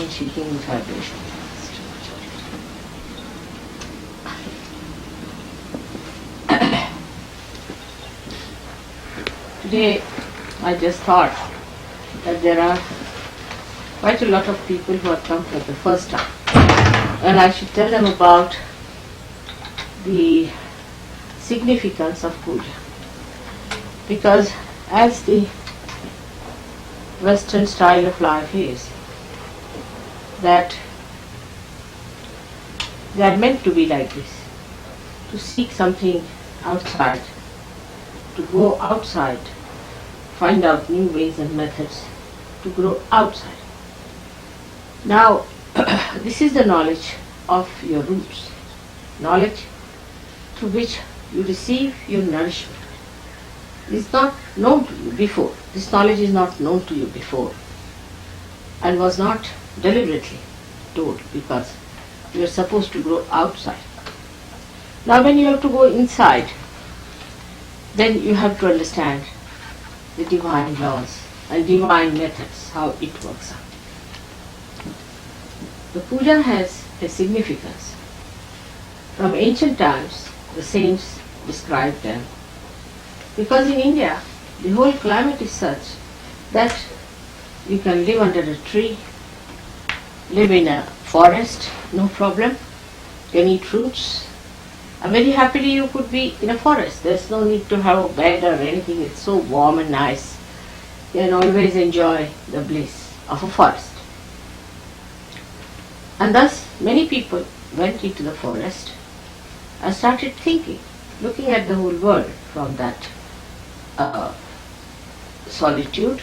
Seeking vibration. Today, I just thought that there are quite a lot of people who have come for the first time, and I should tell them about the significance of puja. Because as the Western style of life is, that they are meant to be like this, to seek something outside, to go outside, find out new ways and methods to grow outside. Now, this is the knowledge of your roots, knowledge through which you receive your nourishment. It is not known to you before. This knowledge is not known to you before and was not deliberately told, because you are supposed to grow outside. Now when you have to go inside, then you have to understand the divine laws and divine methods, how it works out. The puja has a significance. From ancient times, the saints described them, because in India the whole climate is such that you can live under a tree, live in a forest, no problem. You can eat fruits. And very happily you could be in a forest. There's no need to have a bed or anything. It's so warm and nice. You can always enjoy the bliss of a forest. And thus many people went into the forest and started thinking, looking at the whole world from that solitude.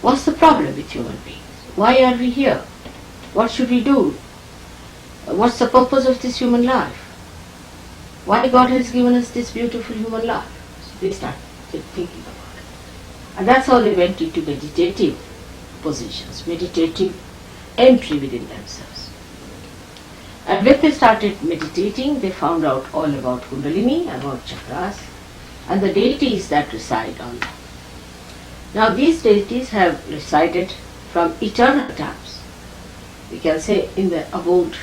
What's the problem with human beings? Why are we here? What should we do? What's the purpose of this human life? Why God has given us this beautiful human life? So they started thinking about it. And that's how they went into meditative positions, meditative entry within themselves. And when they started meditating, they found out all about Kundalini, about chakras, and the deities that reside on them. Now these deities have resided from eternal times. We can say in the abode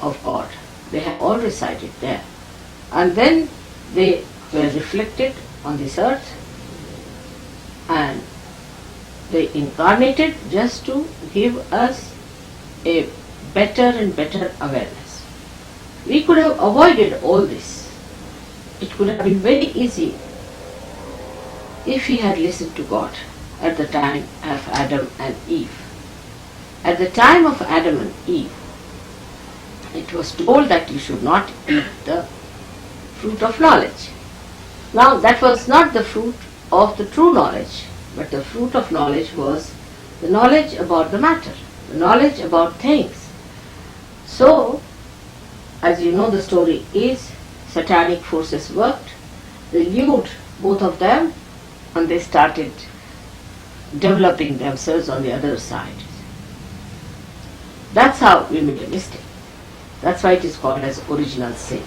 of God. They have all resided there. And then they were reflected on this earth and they incarnated just to give us a better and better awareness. We could have avoided all this. It could have been very easy if we had listened to God at the time of Adam and Eve. At the time of Adam and Eve, it was told that you should not eat the fruit of knowledge. Now that was not the fruit of the true knowledge, but the fruit of knowledge was the knowledge about the matter, the knowledge about things. So, as you know, the story is satanic forces worked, they lured both of them and they started developing themselves on the other side. That's how we made a mistake. That's why it is called as original sin.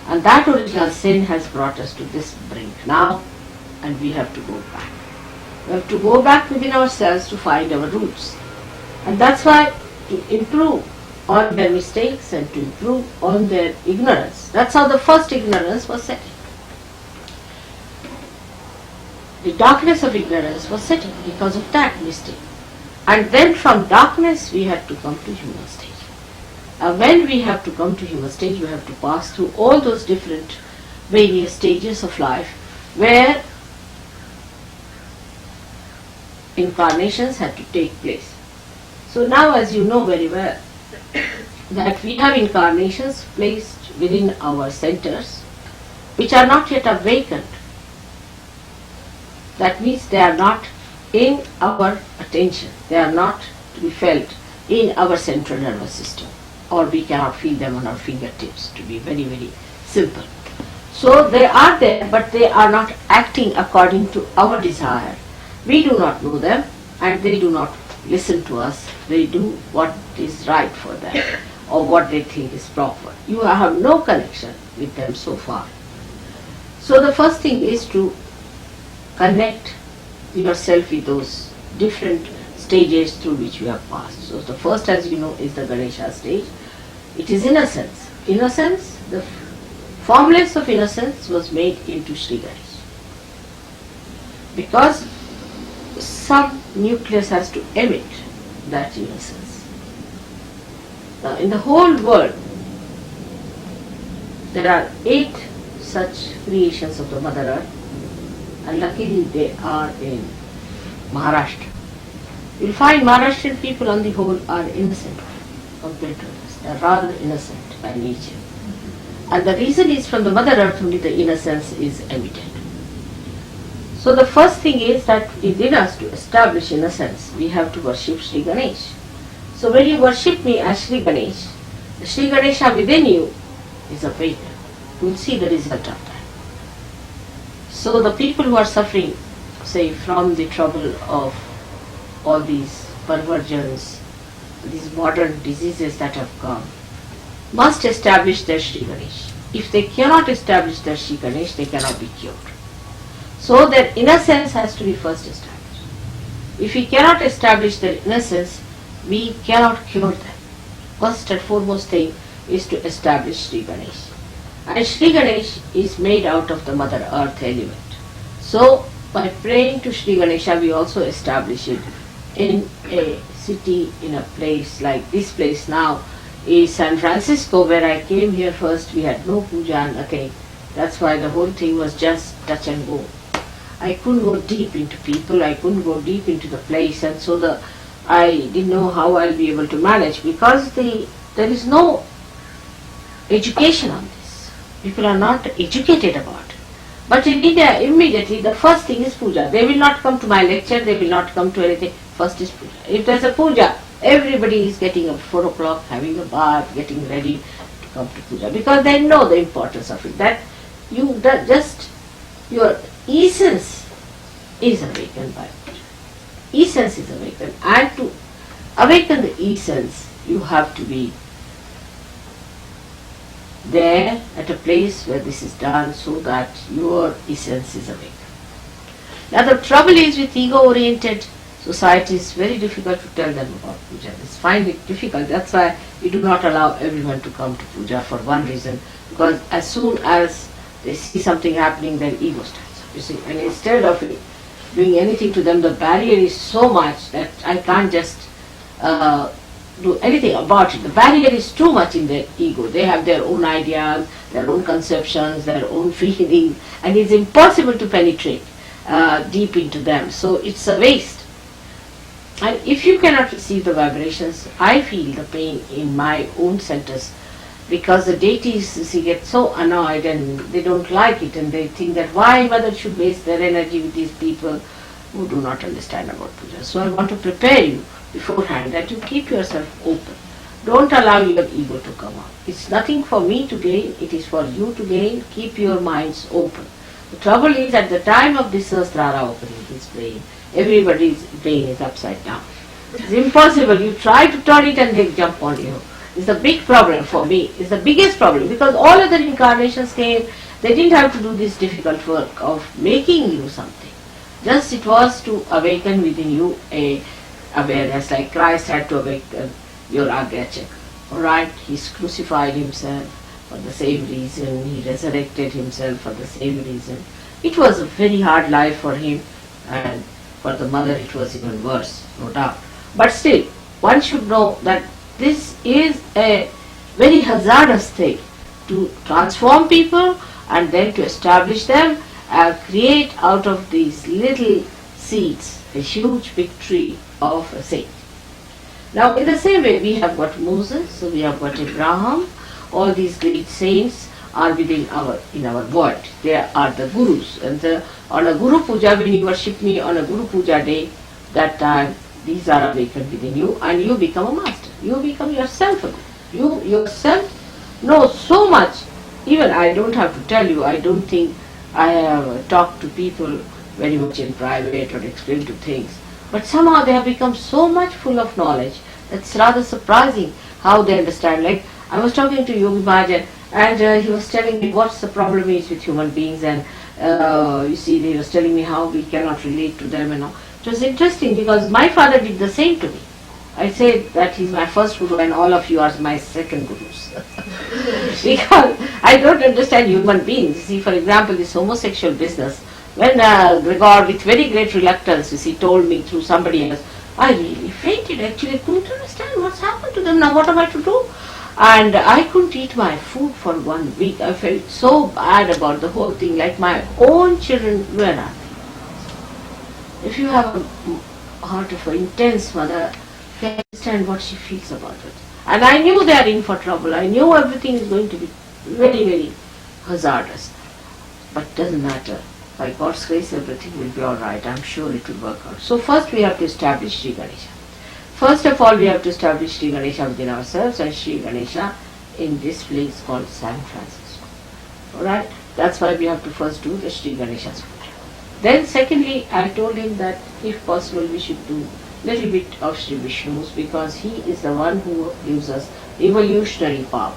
And that original sin has brought us to this brink now, and we have to go back. We have to go back within ourselves to find our roots. And that's why to improve on their mistakes and to improve on their ignorance. That's how the first ignorance was setting. The darkness of ignorance was setting because of that mistake. And then from darkness we had to come to human stage. And when we have to come to human stage, we have to pass through all those different various stages of life where incarnations had to take place. So now, as you know very well, that we have incarnations placed within our centers which are not yet awakened. That means they are not in our attention. They are not to be felt in our central nervous system, or we cannot feel them on our fingertips, to be very, very simple. So they are there, but they are not acting according to our desire. We do not know them, and they do not listen to us. They do what is right for them, or what they think is proper. You have no connection with them so far. So the first thing is to connect yourself with those different stages through which you have passed. So the first, as you know, is the Ganesha stage. It is innocence. Innocence, the formless of innocence was made into Sri Ganesh. Because some nucleus has to emit that innocence. Now in the whole world, there are 8 such creations of the Mother Earth, and luckily they are in Maharashtra. You will find Maharashtrian people on the whole are innocent compared to others. They are rather innocent by nature. And the reason is from the Mother Earth only the innocence is emitted. So the first thing is that within us, to establish innocence, we have to worship Sri Ganesh. So when you worship me as Sri Ganesh, the Sri Ganesha within you is awakened. You will see the result of that. So the people who are suffering, say, from the trouble of all these perversions, these modern diseases that have come, must establish their Sri Ganesh. If they cannot establish their Sri Ganesh, they cannot be cured. So their innocence has to be first established. If we cannot establish their innocence, we cannot cure them. First and foremost thing is to establish Sri Ganesh. And Sri Ganesh is made out of the Mother Earth element. So by praying to Sri Ganesha, we also establish it in a city, in a place like this place now is San Francisco, where I came here first. We had no puja, nothing. That's why the whole thing was just touch and go. I couldn't go deep into people, I couldn't go deep into the place, and so I didn't know how I'll be able to manage, because there is no education on this. People are not educated about it. But in India, immediately the first thing is puja. They will not come to my lecture, they will not come to anything. First is puja. If there's a puja, everybody is getting up 4 o'clock, having a bath, getting ready to come to puja, because they know the importance of it. That your essence is awakened by puja. Essence is awakened, and to awaken the essence, you have to be there at a place where this is done, so that your essence is awakened. Now the trouble is, with ego-oriented society, it's very difficult to tell them about puja. They find it difficult. That's why we do not allow everyone to come to puja, for one reason. Because as soon as they see something happening, their ego stands up. You see, and instead of doing anything to them, the barrier is so much that I can't just do anything about it. The barrier is too much in their ego. They have their own ideas, their own conceptions, their own feelings, and it's impossible to penetrate deep into them. So it's a waste. And if you cannot receive the vibrations, I feel the pain in my own centers, because the deities get so annoyed and they don't like it, and they think that why Mother should waste their energy with these people who do not understand about puja. So I want to prepare you beforehand that you keep yourself open. Don't allow your ego to come out. It's nothing for me to gain, it is for you to gain. Keep your minds open. The trouble is, at the time of this Sahasrara opening, his brain, everybody's brain is upside down. It's impossible. You try to turn it and they jump on you. It's a big problem for me. It's the biggest problem, because all other incarnations came, they didn't have to do this difficult work of making you something. Just it was to awaken within you a awareness, like Christ had to awaken your Agya. Alright, He crucified Himself for the same reason, He resurrected Himself for the same reason. It was a very hard life for Him, and for the Mother it was even worse, no doubt. But still, one should know that this is a very hazardous thing, to transform people and then to establish them and create out of these little seeds a huge big tree of a saint. Now in the same way, we have got Moses, so we have got Abraham, all these great saints, are within in our world. They are the gurus. And on a Guru Puja, when you worship me on a Guru Puja day, that time these are awakened within you and you become a master. You become yourself a guru. You yourself know so much. Even I don't have to tell you, I don't think I have talked to people very much in private or explained to things. But somehow they have become so much full of knowledge. It's rather surprising how they understand. Like I was talking to Yogi Mahajan and he was telling me what's the problem is with human beings, and you see, he was telling me how we cannot relate to them and all. It was interesting because my father did the same to me. I said that he's my first guru and all of you are my second gurus. Because I don't understand human beings. You see, for example, this homosexual business, when Gregor, with very great reluctance, you see, told me through somebody else, I really fainted. Actually, I couldn't understand what's happened to them. Now what am I to do? And I couldn't eat my food for 1 week. I felt so bad about the whole thing, like my own children were not. If you have a heart of an intense mother, you can understand what she feels about it. And I knew they are in for trouble. I knew everything is going to be very, very hazardous. But it doesn't matter. By God's grace, everything will be alright. I'm sure it will work out. So first we have to establish Sri Ganesha. First of all, we have to establish Sri Ganesha within ourselves and Sri Ganesha in this place called San Francisco. Alright? That's why we have to first do the Sri Ganesha's puja. Then secondly, I told him that if possible we should do little bit of Sri Vishnu's, because he is the one who gives us evolutionary power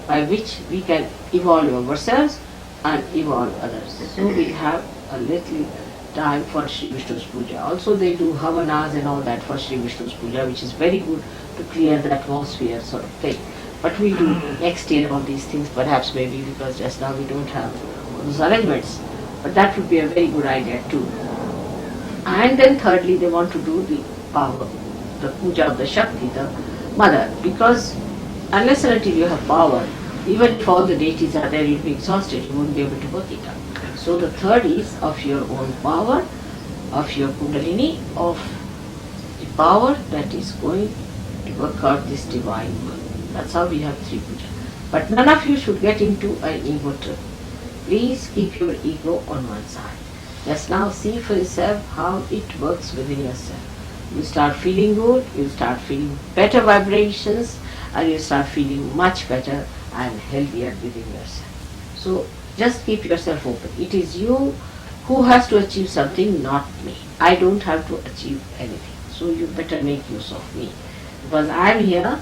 by which we can evolve ourselves and evolve others. So we have a little time for Sri Vishnu's puja. Also they do havanas and all that for Sri Vishnu's puja, which is very good to clear the atmosphere sort of thing. But we do next year all these things, perhaps maybe, because just now we don't have those arrangements. But that would be a very good idea too. And then thirdly, they want to do the power, the puja of the Shakti, the mother, because unless and until you have power, even if all the deities are there, you'll be exhausted, you won't be able to work it out. So the third is of your own power, of your Kundalini, of the power that is going to work out this divine work. That's how we have three puja. But none of you should get into an ego trip. Please keep your ego on one side. Just now see for yourself how it works within yourself. You start feeling good, you start feeling better vibrations, and you start feeling much better and healthier within yourself. So just keep yourself open. It is you who has to achieve something, not me. I don't have to achieve anything. So you better make use of me. Because I am here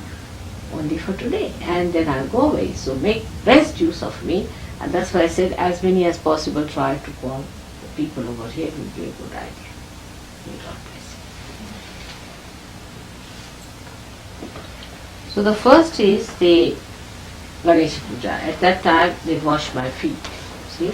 only for today and then I'll go away. So make best use of me. And that's why I said as many as possible try to call the people over here. It will be a good idea. May God bless you. So the first is the Ganesha Puja. At that time they wash my feet. See?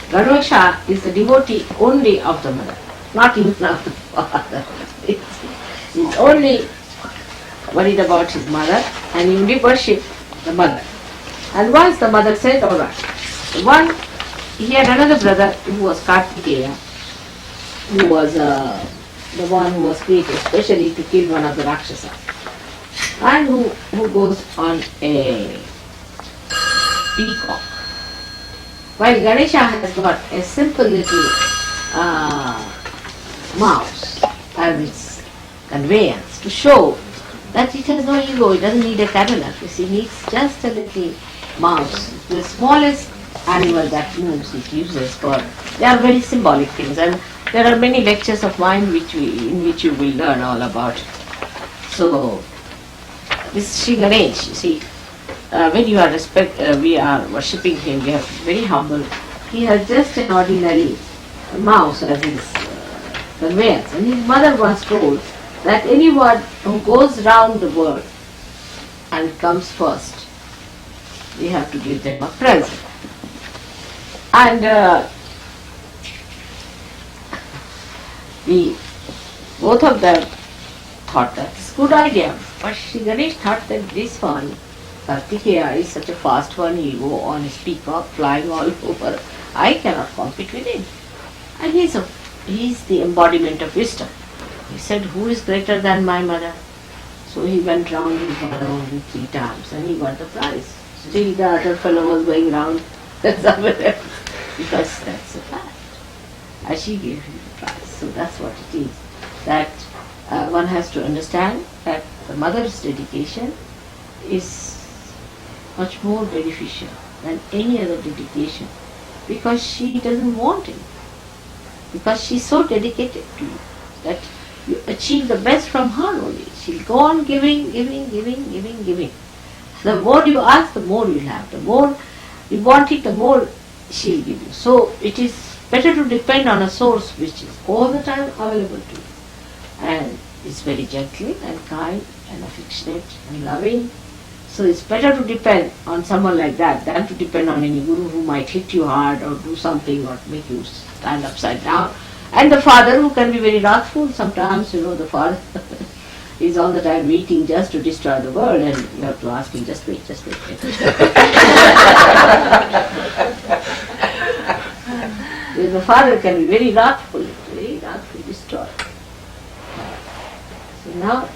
Ganesha is the devotee only of the mother, not even of the father. He's only worried about his mother and he only worship the mother. And once the mother said, alright. He had another brother who was Kartikeya, who was the one who was created especially to kill one of the Rakshasas, and who goes on a peacock. While Ganesha has got a simple little mouse as its conveyance to show that it has no ego, it doesn't need a Cadillac, you see, it needs just a little mouse. The smallest animal that moves it uses for, they are very symbolic things, and there are many lectures of mine in which you will learn all about it. So, this Sri Ganesh, you see, when you are we are worshipping him, we are very humble. He has just an ordinary mouse as his conveyance, and his mother once told that anyone who goes round the world and comes first, we have to give them a present. And both of them thought that it's a good idea. But Sri Ganesh thought that this one, Kartikeya, is such a fast one, he'll go on his peacock flying all over. I cannot compete with him. And he's the embodiment of wisdom. He said, who is greater than my mother? So he went round with her only 3 times and he got the prize. Still the other fellow was going round somewhere else because that's a fact. And she gave him the prize. So that's what it is. That one has to understand that the mother's dedication is much more beneficial than any other dedication because she doesn't want it. Because she's so dedicated to you that you achieve the best from her only. She'll go on giving. The more you ask, the more you'll have. The more you want it, the more she'll give you. So it is better to depend on a source which is all the time available to you. And it's very gentle and kind and affectionate and loving. So it's better to depend on someone like that than to depend on any guru who might hit you hard or do something or make you stand upside down. And the father who can be very wrathful sometimes, the father is all the time waiting just to destroy the world and you have to ask him, just wait. The father can be very wrathful, destroy. So now,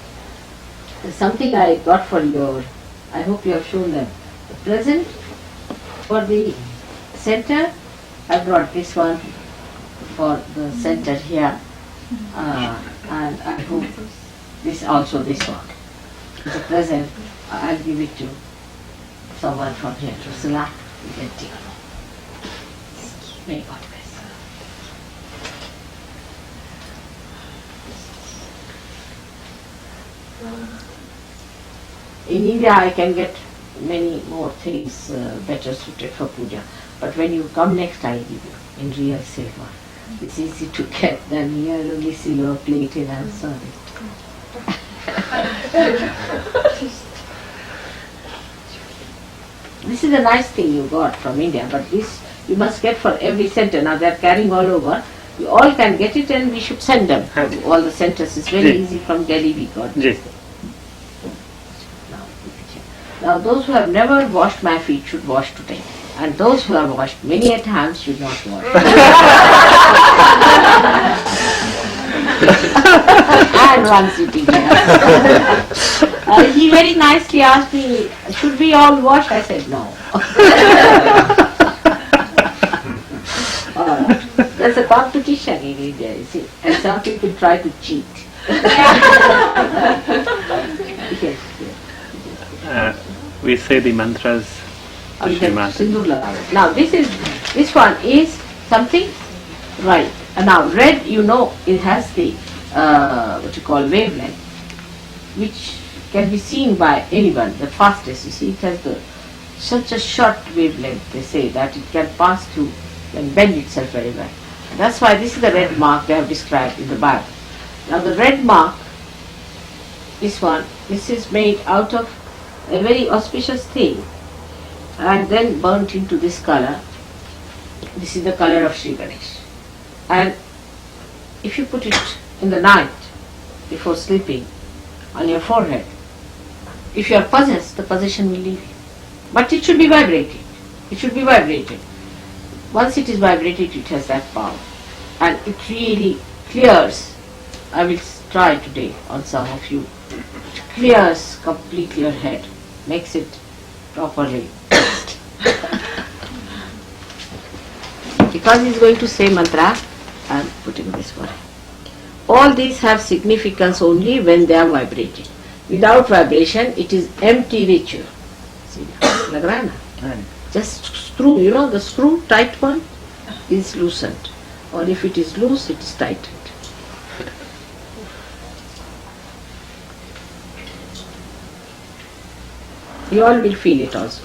there's something I got for your, I hope you have shown them. The present for the center, I brought this one for the center here, and I hope this one. The present, I'll give it to someone from here, Drusilla, you can take it. May God bless. In India I can get many more things better suited for puja, but when you come next I give you in real silver. It's easy to get than here only silver plated, I'm sorry. This is a nice thing you got from India, but this you must get for every center. Now they are carrying all over. You all can get it and we should send them to all the centers. It's very easy from Delhi we got this. Now those who have never washed my feet should wash today. And those who have washed many a times should not wash. And one sitting here. He very nicely asked me, should we all wash? I said no. There's a competition in India, you see, and some people try to cheat. We say the mantras. Now this one is something right. Now red, it has the what you call wavelength, which can be seen by anyone. The fastest, you see, it has such a short wavelength. They say that it can pass through and bend itself very well. That's why this is the red mark they have described in the Bible. Now the red mark, this is made out of a very auspicious thing and then burnt into this color. This is the color of Sri Ganesh. And if you put it in the night before sleeping on your forehead, if you are possessed, the possession will leave you. But it should be vibrated. It should be vibrated. Once it is vibrated, it has that power. And it really clears. I will try today on some of you. It clears completely your head, makes it properly. Because he is going to say mantra, I am putting this one. All these have significance only when they are vibrating. Without vibration, it is empty ritual. See, lag raha hai na? Just screw, the screw, tight one, is loosened. Or if it is loose, it is tightened. You all will feel it also.